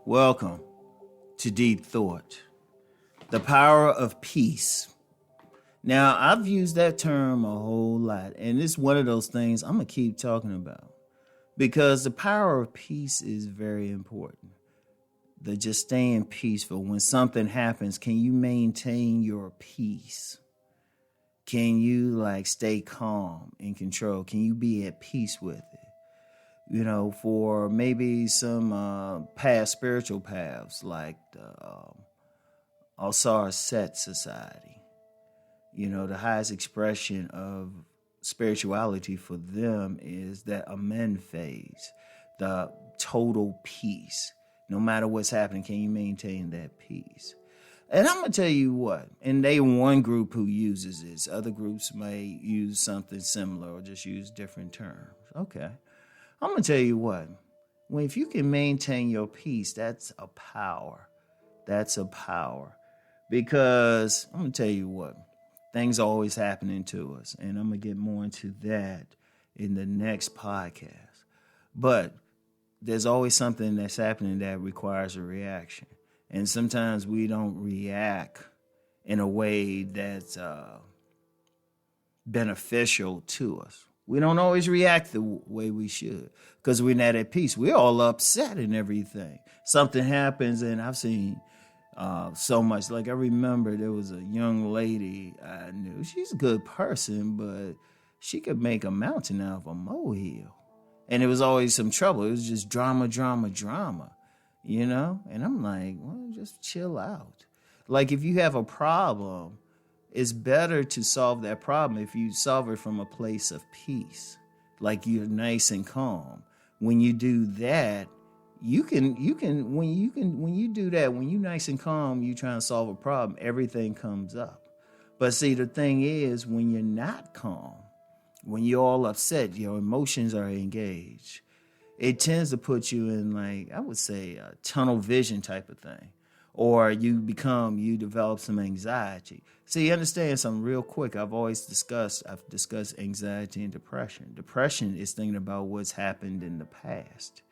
Welcome to Deep Thought, the power of peace. Now, I've used that term a whole lot, and it's one of those things I'm going to keep talking about because the power of peace is very important. Just staying peaceful. When something happens, can you maintain your peace? Can you stay calm and control? Can you be at peace with it? For maybe some past spiritual paths like the Alsar Set Society. The highest expression of spirituality for them is that Amen phase, the total peace. No matter what's happening, can you maintain that peace? And I'm going to tell you what, and they one group who uses this. Other groups may use something similar or just use different terms. Okay. I'm going to tell you what, if you can maintain your peace, that's a power. That's a power. Because I'm going to tell you what, things are always happening to us. And I'm going to get more into that in the next podcast. But there's always something that's happening that requires a reaction. And sometimes we don't react in a way that's beneficial to us. We don't always react the way we should because we're not at peace. We're all upset and everything. Something happens, and I've seen so much. I remember there was a young lady I knew. She's a good person, but she could make a mountain out of a molehill. And it was always some trouble. It was just drama. And I'm like, well, just chill out. If you have a problem, it's better to solve that problem if you solve it from a place of peace. You're nice and calm. When you do that, when you do that, when you're nice and calm, you try to solve a problem, everything comes up. But see, the thing is, when you're not calm, when you're all upset, your emotions are engaged, it tends to put you in, I would say, a tunnel vision type of thing. Or you develop some anxiety. See, understand something real quick. I've discussed anxiety and depression. Depression is thinking about what's happened in the past.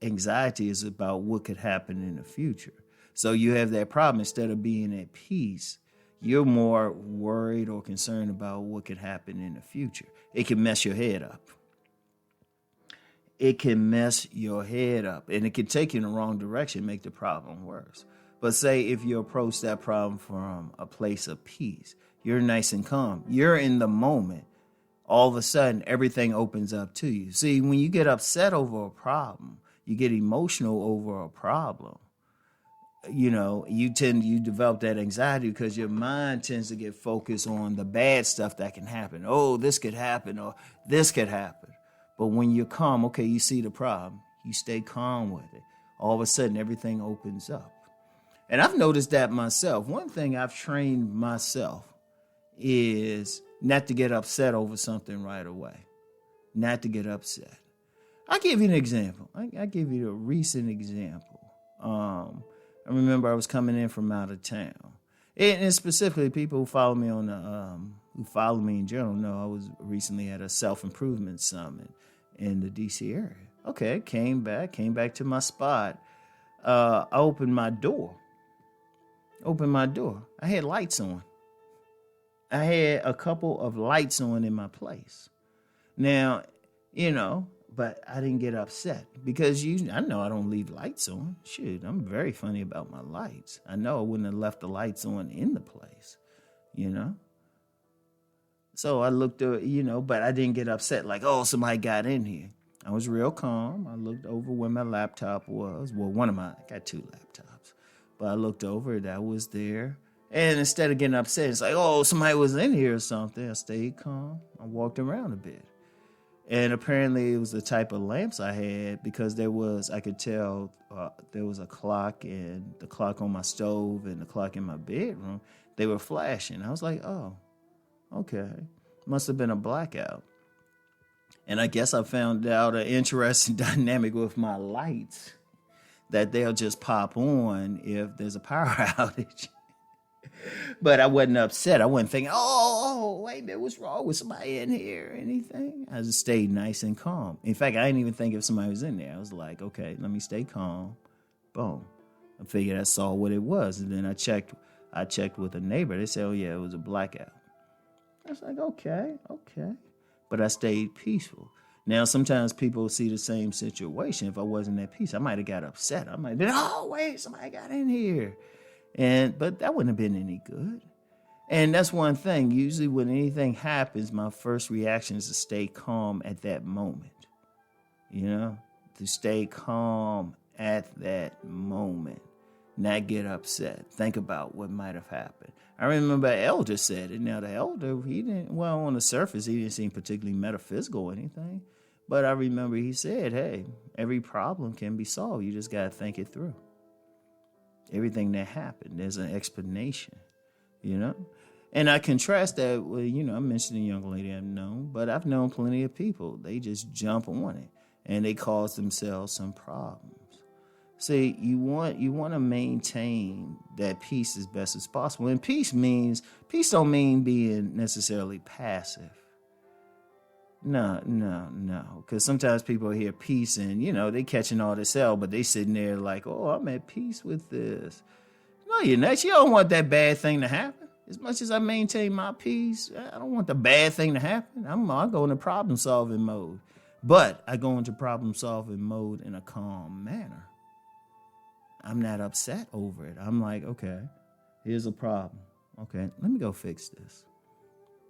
Anxiety is about what could happen in the future. So you have that problem. Instead of being at peace, you're more worried or concerned about what could happen in the future. It can mess your head up. It can mess your head up, and it can take you in the wrong direction, make the problem worse. But say if you approach that problem from a place of peace, you're nice and calm, you're in the moment, all of a sudden everything opens up to you. See, when you get upset over a problem, you get emotional over a problem, you develop that anxiety because your mind tends to get focused on the bad stuff that can happen. Oh, this could happen, or this could happen. But when you're calm, okay, you see the problem, you stay calm with it. All of a sudden, everything opens up. And I've noticed that myself. One thing I've trained myself is not to get upset over something right away. Not to get upset. I'll give you an example. I'll give you a recent example. I remember I was coming in from out of town. And specifically, people who follow me who follow me in general know I was recently at a self-improvement summit in the D.C. area. Okay, came back to my spot. I opened my door. I had lights on. I had a couple of lights on in my place. Now, but I didn't get upset because I know I don't leave lights on. Shoot, I'm very funny about my lights. I know I wouldn't have left the lights on in the place, So I looked, but I didn't get upset oh, somebody got in here. I was real calm. I looked over where my laptop was. Well, I got two laptops. But I looked over, that was there. And instead of getting upset, it's oh, somebody was in here or something. I stayed calm. I walked around a bit. And apparently it was the type of lamps I had because I could tell there was a clock, and the clock on my stove and the clock in my bedroom, they were flashing. I was like, oh, okay. Must have been a blackout. And I guess I found out an interesting dynamic with my lights that they'll just pop on if there's a power outage. But I wasn't upset. I wasn't thinking, oh, wait a minute, what's wrong with somebody in here or anything? I just stayed nice and calm. In fact, I didn't even think if somebody was in there. I was like, okay, let me stay calm. Boom. I figured I saw what it was. And then I checked with a neighbor. They said, oh, yeah, it was a blackout. I was like, okay. But I stayed peaceful. Now, sometimes people see the same situation. If I wasn't at peace, I might have got upset. I might have been, oh, wait, somebody got in here. But that wouldn't have been any good. And that's one thing. Usually when anything happens, my first reaction is to stay calm at that moment. To stay calm at that moment. Not get upset. Think about what might have happened. I remember an elder said it. Now, the elder, on the surface, he didn't seem particularly metaphysical or anything. But I remember he said, hey, every problem can be solved. You just got to think it through. Everything that happened, there's an explanation, And I contrast that with, I mentioned a young lady I've known, but I've known plenty of people. They just jump on it, and they cause themselves some problems. See, you want to maintain that peace as best as possible. And peace don't mean being necessarily passive. No. Because sometimes people hear peace and, they catching all this hell, but they sitting there like, oh, I'm at peace with this. No, you're not. You don't want that bad thing to happen. As much as I maintain my peace, I don't want the bad thing to happen. I go into problem-solving mode. But I go into problem-solving mode in a calm manner. I'm not upset over it. I'm like, okay, here's a problem. Okay, let me go fix this.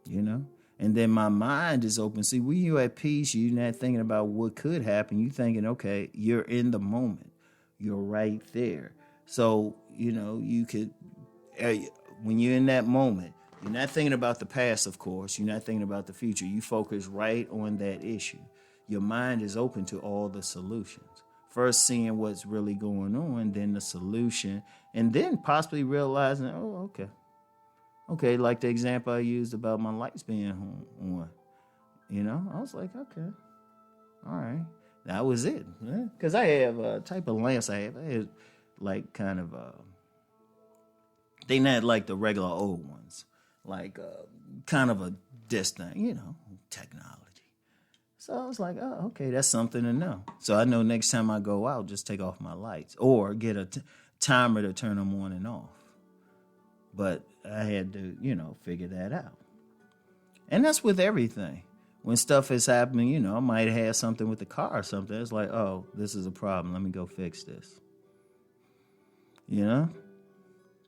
And then my mind is open. See, when you're at peace, you're not thinking about what could happen. You're thinking, okay, you're in the moment. You're right there. So, you could, when you're in that moment, you're not thinking about the past, of course. You're not thinking about the future. You focus right on that issue. Your mind is open to all the solutions. First seeing what's really going on, then the solution, and then possibly realizing, oh, okay. Okay, like the example I used about my lights being on. I was like, okay, all right. That was it. Because I have a type of lamps I had like kind of, they not like the regular old ones. Like kind of a distant, technology. So I was like, oh, okay, that's something to know. So I know next time I go out, just take off my lights or get a timer to turn them on and off. But I had to, figure that out. And that's with everything. When stuff is happening, I might have something with the car or something. It's like, oh, this is a problem. Let me go fix this.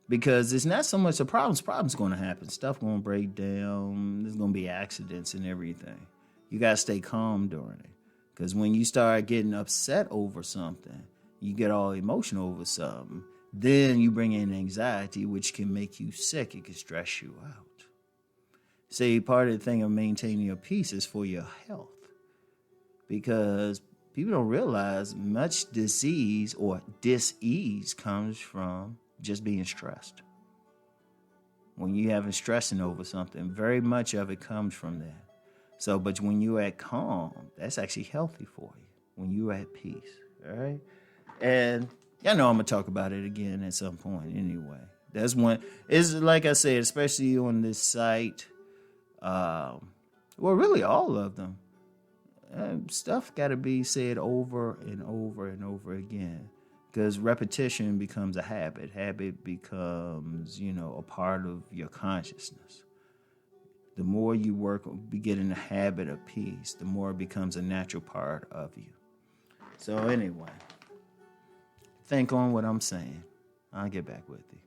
Because it's not so much a problem. Problem's going to happen. Stuff going to break down. There's going to be accidents and everything. You got to stay calm during it. Because when you start getting upset over something, you get all emotional over something, then you bring in anxiety, which can make you sick. It can stress you out. See, part of the thing of maintaining your peace is for your health. Because people don't realize much disease or dis-ease comes from just being stressed. When you're having stressing over something, very much of it comes from that. So, but when you're at calm, that's actually healthy for you. When you're at peace, all right? And I'm going to talk about it again at some point anyway. That's one. It's like I said, especially on this site, really all of them, stuff got to be said over and over and over again. Because repetition becomes a habit. Habit becomes, a part of your consciousness. The more you work on getting the habit of peace, the more it becomes a natural part of you. So anyway, think on what I'm saying. I'll get back with you.